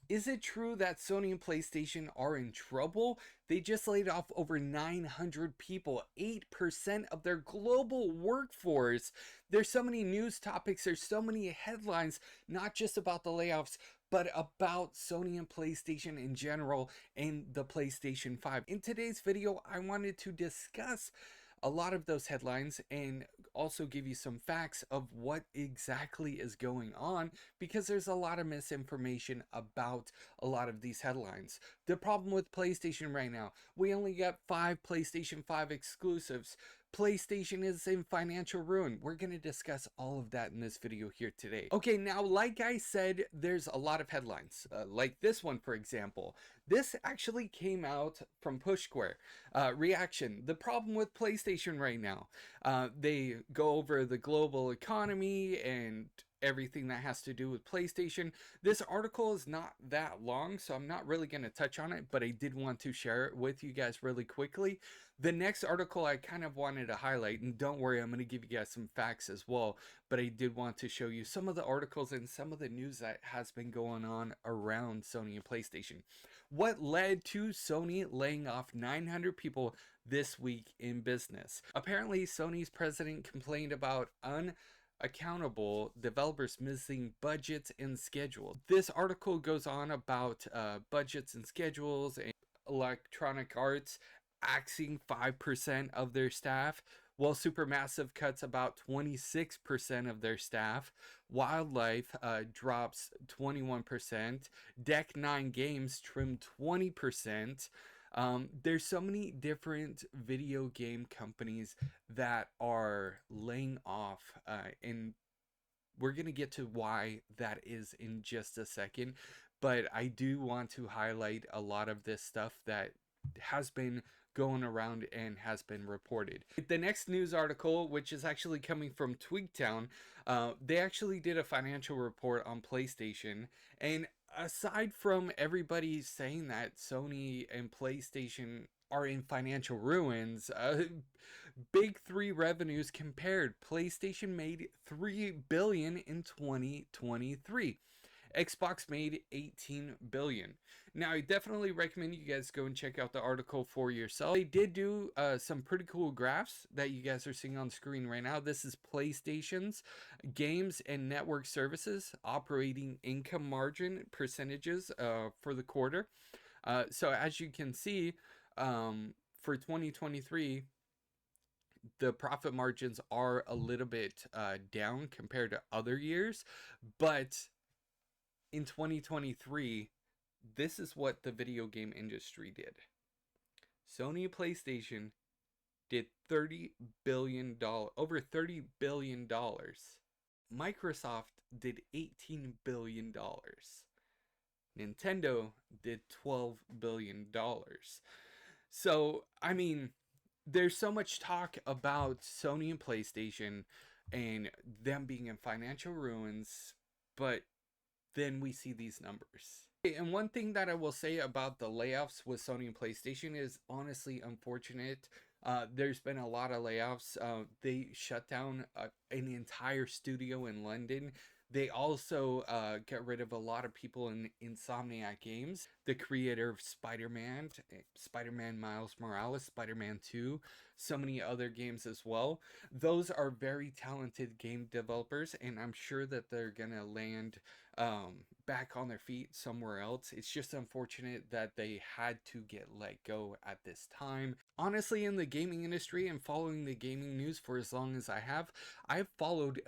Is it true that Sony and PlayStation are in trouble? They just laid off over 900 people, 8% of their global workforce. There's so many news topics, there's so many headlines, not just about the layoffs, but about Sony and PlayStation in general and the PlayStation 5. In today's video, I wanted to discuss a lot of those headlines and also give you some facts of what exactly is going on, because there's a lot of misinformation about a lot of these headlines. The problem with PlayStation right now, we only got 5 PlayStation 5 exclusives. PlayStation is in financial ruin. We're going to discuss all of that in this video here today. Okay, now like I said, there's a lot of headlines, like this one for example. This actually came out from Push Square. Reaction: the problem with PlayStation right now. They go over the global economy and everything that has to do with PlayStation. This article is not that long, so I'm not really going to touch on it, but I did want to share it with you guys really quickly. The next article I kind of wanted to highlight, and don't worry, I'm going to give you guys some facts as well, but I did want to show you some of the articles and some of the news that has been going on around Sony and PlayStation. What led to Sony laying off 900 people this week in business? Apparently, Sony's president complained about unaccountable developers missing budgets and schedules. This article goes on about budgets and schedules, and Electronic Arts axing 5% of their staff, while Supermassive cuts about 26% of their staff. Wildlife drops 21%. Deck 9 Games trimmed 20%. There's so many different video game companies that are laying off, and we're going to get to why that is in just a second. But I do want to highlight a lot of this stuff that has been going around and has been reported. The next news article, which is actually coming from Twigtown, they actually did a financial report on PlayStation, and aside from everybody saying that Sony and PlayStation are in financial ruins, big three revenues compared. PlayStation made $3 billion in 2023. Xbox made $18 billion. Now, I definitely recommend you guys go and check out the article for yourself. They did do some pretty cool graphs that you guys are seeing on the screen right now. This is PlayStation's games and network services operating income margin percentages for the quarter. So as you can see, for 2023, the profit margins are a little bit down compared to other years, but in 2023, this is what the video game industry did. Sony PlayStation did $30 billion, over $30 billion. Microsoft did $18 billion. Nintendo did $12 billion. So, I mean, there's so much talk about Sony and PlayStation and them being in financial ruins, but then we see these numbers. And one thing that I will say about the layoffs with Sony and PlayStation is honestly unfortunate. There's been a lot of layoffs. They shut down an entire studio in London. They also got rid of a lot of people in Insomniac Games, the creator of Spider-Man, Spider-Man Miles Morales, Spider-Man 2, so many other games as well. Those are very talented game developers, and I'm sure that they're gonna land back on their feet somewhere else. It's just unfortunate that they had to get let go at this time. Honestly, in the gaming industry and following the gaming news for as long as I've followed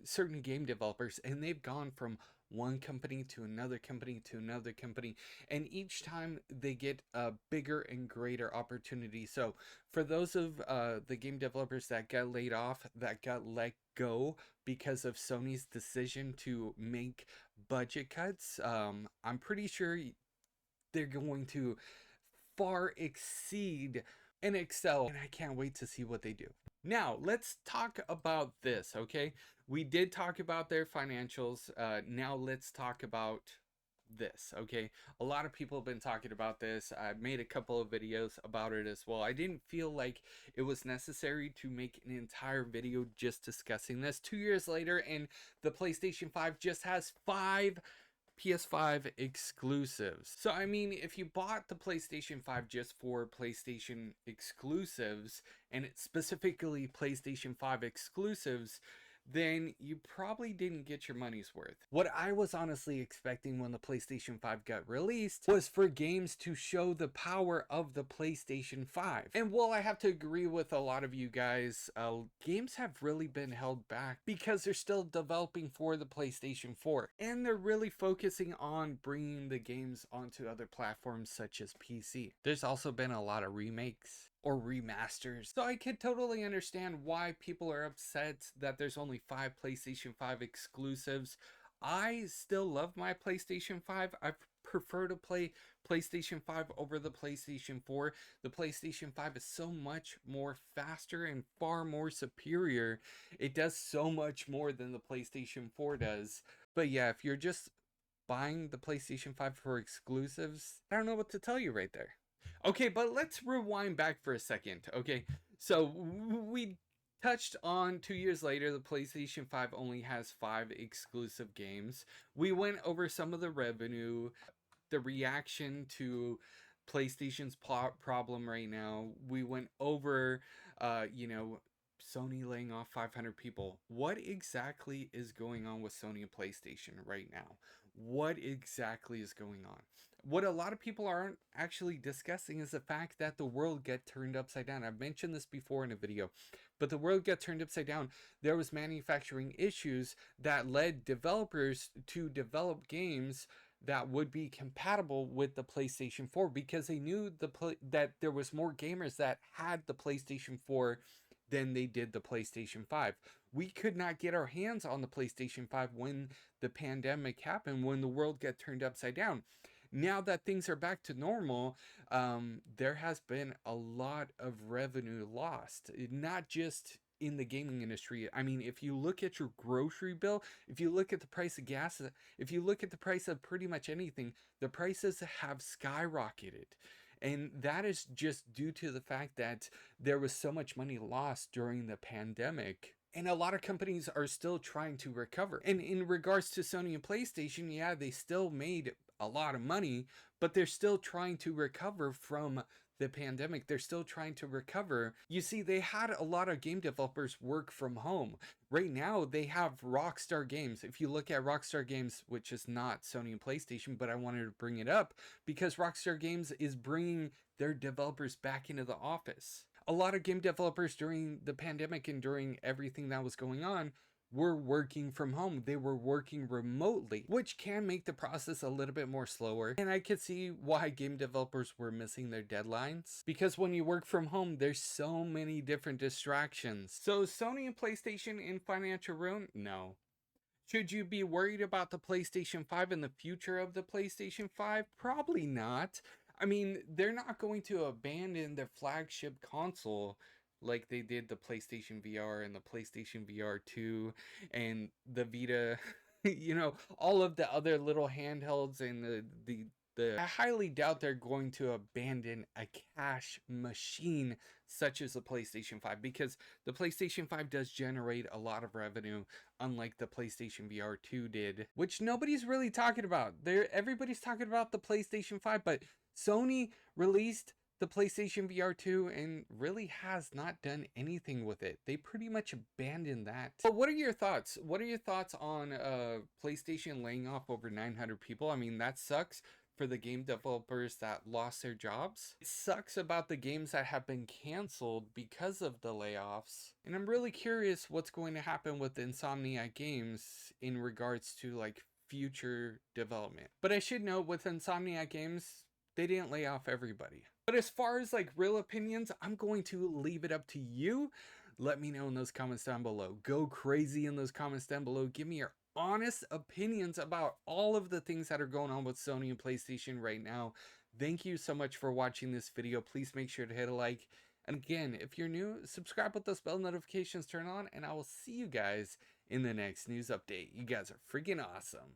certain game developers, and they've gone from one company to another company to another company, and each time they get a bigger and greater opportunity. So for those of the game developers that got laid off, that got let go because of Sony's decision to make budget cuts, I'm pretty sure they're going to far exceed and excel, and I can't wait to see what they do. Now, let's talk about this, okay? We did talk about their financials. Now let's talk about this, okay? A lot of people have been talking about this. I made a couple of videos about it as well. I didn't feel like it was necessary to make an entire video just discussing this. 2 years later, and the PlayStation 5 just has 5 PS5 exclusives. So I mean, if you bought the PlayStation 5 just for PlayStation exclusives, and it's specifically PlayStation 5 exclusives, then you probably didn't get your money's worth. What I was honestly expecting when the PlayStation 5 got released was for games to show the power of the PlayStation 5. And while I have to agree with a lot of you guys, games have really been held back because they're still developing for the PlayStation 4. And they're really focusing on bringing the games onto other platforms such as PC. There's also been a lot of remakes or remasters. So I could totally understand why people are upset that there's only 5 PlayStation 5 exclusives. I still love my PlayStation 5. I prefer to play PlayStation 5 over the PlayStation 4. The PlayStation 5 is so much more faster and far more superior. It does so much more than the PlayStation 4 does. But yeah, if you're just buying the PlayStation 5 for exclusives, I don't know what to tell you right there. Okay, but let's rewind back for a second. Okay, so we touched on 2 years later, the PlayStation 5 only has 5 exclusive games. We went over some of the revenue, the reaction to PlayStation's problem right now. We went over, Sony laying off 500 people. What exactly is going on with Sony and PlayStation right now? What exactly is going on? What a lot of people aren't actually discussing is the fact that the world got turned upside down. I've mentioned this before in a video, but the world got turned upside down. There was manufacturing issues that led developers to develop games that would be compatible with the PlayStation 4 because they knew that there was more gamers that had the PlayStation 4 than they did the PlayStation 5. We could not get our hands on the PlayStation 5 when the pandemic happened, when the world got turned upside down. Now that things are back to normal, there has been a lot of revenue lost, not just in the gaming industry. I mean, if you look at your grocery bill, if you look at the price of gas, if you look at the price of pretty much anything, the prices have skyrocketed. And that is just due to the fact that there was so much money lost during the pandemic. And a lot of companies are still trying to recover. And in regards to Sony and PlayStation, yeah, they still made a lot of money, but they're still trying to recover from the pandemic. They're still trying to recover. You see, they had a lot of game developers work from home. Right now, they have Rockstar Games. If you look at Rockstar Games, which is not Sony and PlayStation, but I wanted to bring it up because Rockstar Games is bringing their developers back into the office. A lot of game developers during the pandemic and during everything that was going on were working from home. They were working remotely, which can make the process a little bit more slower. And I could see why game developers were missing their deadlines, because when you work from home, there's so many different distractions. So Sony and PlayStation in financial ruin? No. Should you be worried about the PlayStation 5 and the future of the PlayStation 5? Probably not. I mean, they're not going to abandon their flagship console like they did the PlayStation VR and the PlayStation VR 2 and the Vita, all of the other little handhelds and I highly doubt they're going to abandon a cash machine such as the PlayStation 5, because the PlayStation 5 does generate a lot of revenue, unlike the PlayStation VR 2 did, which nobody's really talking about. Everybody's talking about the PlayStation 5, but Sony released the PlayStation VR 2 and really has not done anything with it. They pretty much abandoned that. But what are your thoughts? What are your thoughts on PlayStation laying off over 900 people? I mean, that sucks for the game developers that lost their jobs. It sucks about the games that have been canceled because of the layoffs. And I'm really curious what's going to happen with Insomniac Games in regards to like future development. But I should note, with Insomniac Games, they didn't lay off everybody. But as far as like real opinions, I'm going to leave it up to you. Let me know in those comments down below. Go crazy in those comments down below. Give me your honest opinions about all of the things that are going on with Sony and PlayStation right now. Thank you so much for watching this video. Please make sure to hit a like. And again, if you're new, subscribe with those bell notifications turned on, and I will see you guys in the next news update. You guys are freaking awesome.